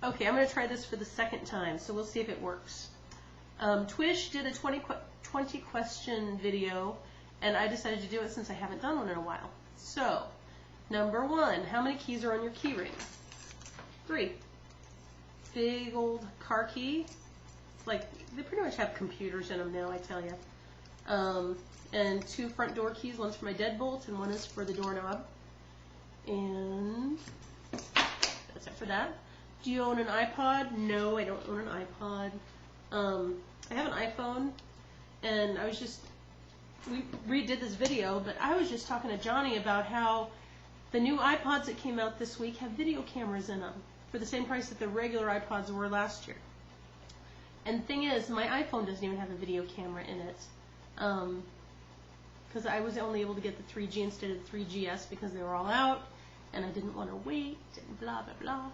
Okay, I'm going to try this for the second time, so we'll see if it works. Twish did a 20 question video, and I decided to do it since I haven't done one in a while. So, number 1, how many keys are on your key ring? 3. Big old car key. Like, they pretty much have computers in them now, I tell you. And 2 front door keys, one's for my deadbolt and one is for the doorknob. And that's it for that. Do you own an iPod? No, I don't own an iPod. I have an iPhone, and we redid this video, but I was just talking to Johnny about how the new iPods that came out this week have video cameras in them for the same price that the regular iPods were last year. And the thing is, my iPhone doesn't even have a video camera in it. Because I was only able to get the 3G instead of the 3GS because they were all out, and I didn't want to wait, and blah, blah, blah.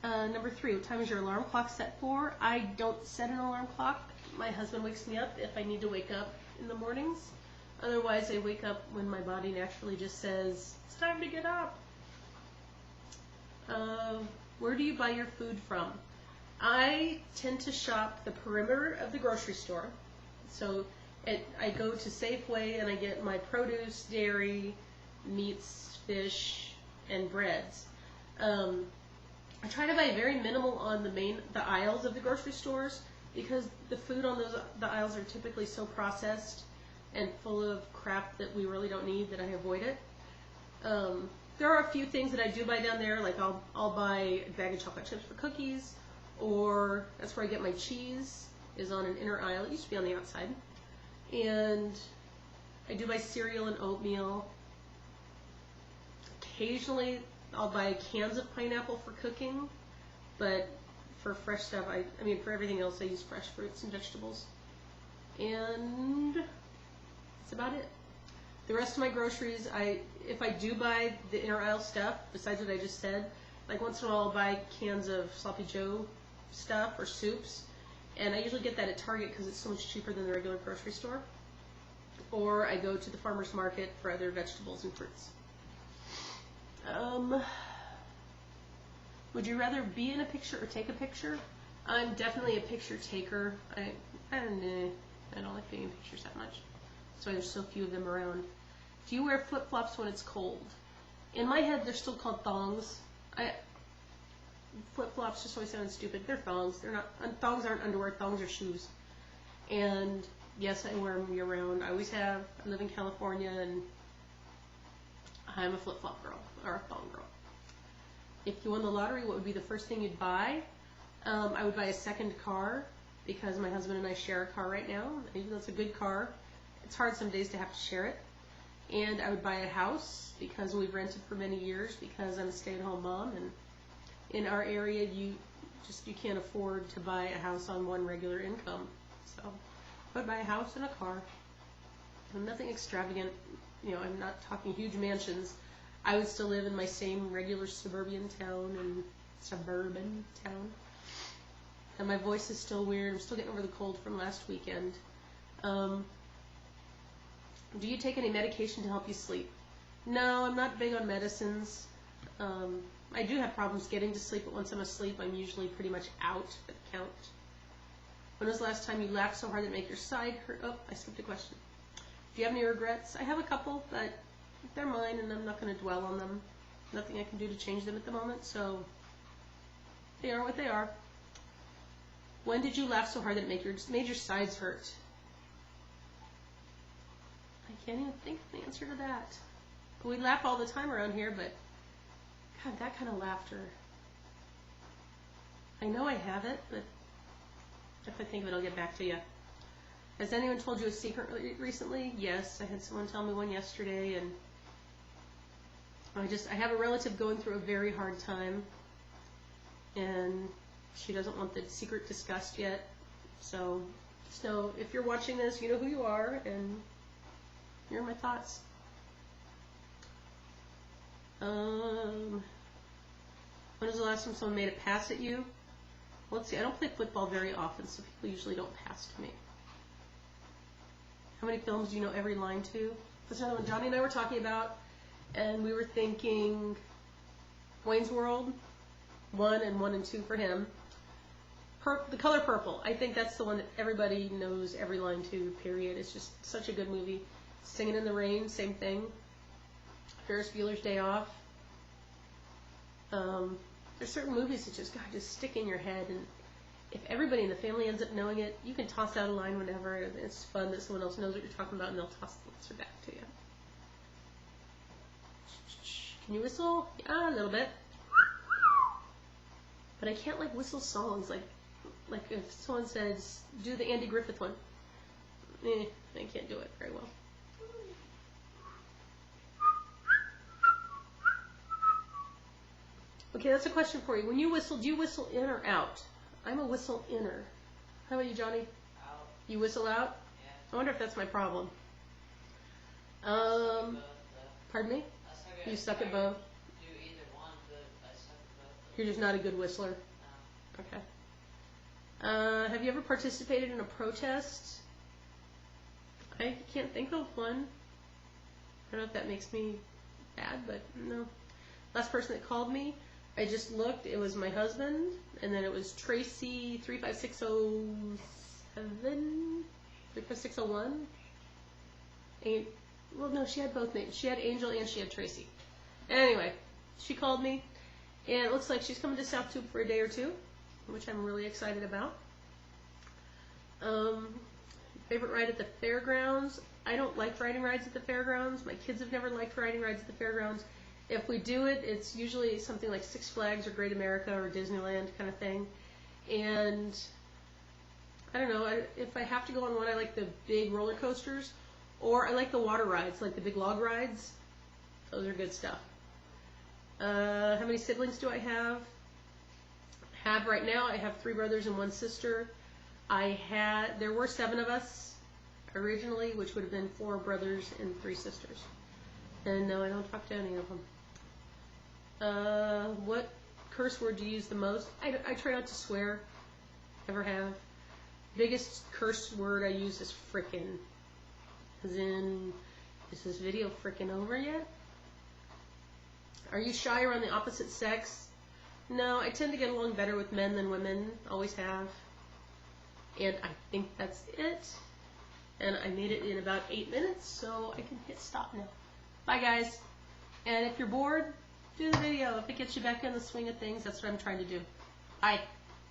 Number 3, what time is your alarm clock set for? I don't set an alarm clock. My husband wakes me up if I need to wake up in the mornings. Otherwise, I wake up when my body naturally just says, it's time to get up. Where do you buy your food from? I tend to shop the perimeter of the grocery store. So I go to Safeway and I get my produce, dairy, meats, fish, and breads. I try to buy very minimal on the aisles of the grocery stores because the food on the aisles are typically so processed and full of crap that we really don't need that I avoid it. There are a few things that I do buy down there, like I'll buy a bag of chocolate chips for cookies, or that's where I get my cheese, is on an inner aisle. It used to be on the outside. And I do buy cereal and oatmeal. Occasionally I'll buy cans of pineapple for cooking, but for fresh stuff, for everything else I use fresh fruits and vegetables. And that's about it. The rest of my groceries, if I do buy the inner aisle stuff, besides what I just said, like once in a while I'll buy cans of Sloppy Joe stuff or soups, and I usually get that at Target because it's so much cheaper than the regular grocery store. Or I go to the farmer's market for other vegetables and fruits. Would you rather be in a picture or take a picture? I'm definitely a picture taker. I don't like being in pictures that much. That's why there's so few of them around. Do you wear flip-flops when it's cold? In my head, they're still called thongs. Flip-flops just always sound stupid. They're thongs. Thongs aren't underwear. Thongs are shoes. And yes, I wear them year-round. I always have. I live in California, and I'm a flip-flop girl, or a thong girl. If you won the lottery, what would be the first thing you'd buy? I would buy a second car, because my husband and I share a car right now. Even though it's a good car, it's hard some days to have to share it. And I would buy a house, because we've rented for many years, because I'm a stay-at-home mom, and in our area, you can't afford to buy a house on one regular income. So I would buy a house and a car. And nothing extravagant. I'm not talking huge mansions. I would still live in my same regular suburban town. And my voice is still weird. I'm still getting over the cold from last weekend. Do you take any medication to help you sleep? No, I'm not big on medicines. I do have problems getting to sleep, but once I'm asleep, I'm usually pretty much out for the count. When was the last time you laughed so hard that it made your side hurt? Oh, I skipped a question. Do you have any regrets? I have a couple, but they're mine, and I'm not going to dwell on them. Nothing I can do to change them at the moment, so they are what they are. When did you laugh so hard that it made your sides hurt? I can't even think of the answer to that. We laugh all the time around here, but God, that kind of laughter. I know I have it, but if I think of it, I'll get back to you. Has anyone told you a secret recently? Yes, I had someone tell me one yesterday, and I have a relative going through a very hard time, and she doesn't want the secret discussed yet. So if you're watching this, you know who you are, and here are my thoughts. When was the last time someone made a pass at you? Well, let's see, I don't play football very often, so people usually don't pass to me. How many films do you know every line to? That's another one Johnny and I were talking about, and we were thinking Wayne's World, 1 and 1 and 2 for him. The Color Purple. I think that's the one that everybody knows every line to, period. It's just such a good movie. Singing in the Rain, same thing. Ferris Bueller's Day Off. There's certain movies that just, God, just stick in your head, and if everybody in the family ends up knowing it, you can toss out a line whenever. It's fun that someone else knows what you're talking about, and they'll toss the answer back to you. Can you whistle? Yeah, a little bit. But I can't whistle songs. Like if someone says, do the Andy Griffith one. I can't do it very well. Okay, that's a question for you. When you whistle, do you whistle in or out? I'm a whistle inner. How about you, Johnny? Out. You whistle out? Yeah. I wonder if that's my problem. Pardon me? You suck at both? Do either one, but I suck at both. You're just not a good whistler? No. Okay. Have you ever participated in a protest? I can't think of one. I don't know if that makes me bad, but no. Last person that called me, I just looked. It was my husband, and then it was Tracy 35607, 35601. Well, no, she had both names. She had Angel and she had Tracy. Anyway, she called me, and it looks like she's coming to South Tube for a day or two, which I'm really excited about. Favorite ride at the fairgrounds? I don't like riding rides at the fairgrounds. My kids have never liked riding rides at the fairgrounds. If we do it, it's usually something like Six Flags or Great America or Disneyland kind of thing. And I don't know, if I have to go on one, I like the big roller coasters, or I like the water rides, like the big log rides. Those are good stuff. How many siblings do I have? Right now, I have 3 brothers and 1 sister. There were 7 of us originally, which would have been 4 brothers and 3 sisters. And no, I don't talk to any of them. What curse word do you use the most? I try not to swear. Never have. Biggest curse word I use is frickin'. As in, is this video frickin' over yet? Are you shy around the opposite sex? No, I tend to get along better with men than women. Always have. And I think that's it. And I made it in about 8 minutes, so I can hit stop now. Bye, guys. And if you're bored, do the video. If it gets you back in the swing of things, that's what I'm trying to do. Bye.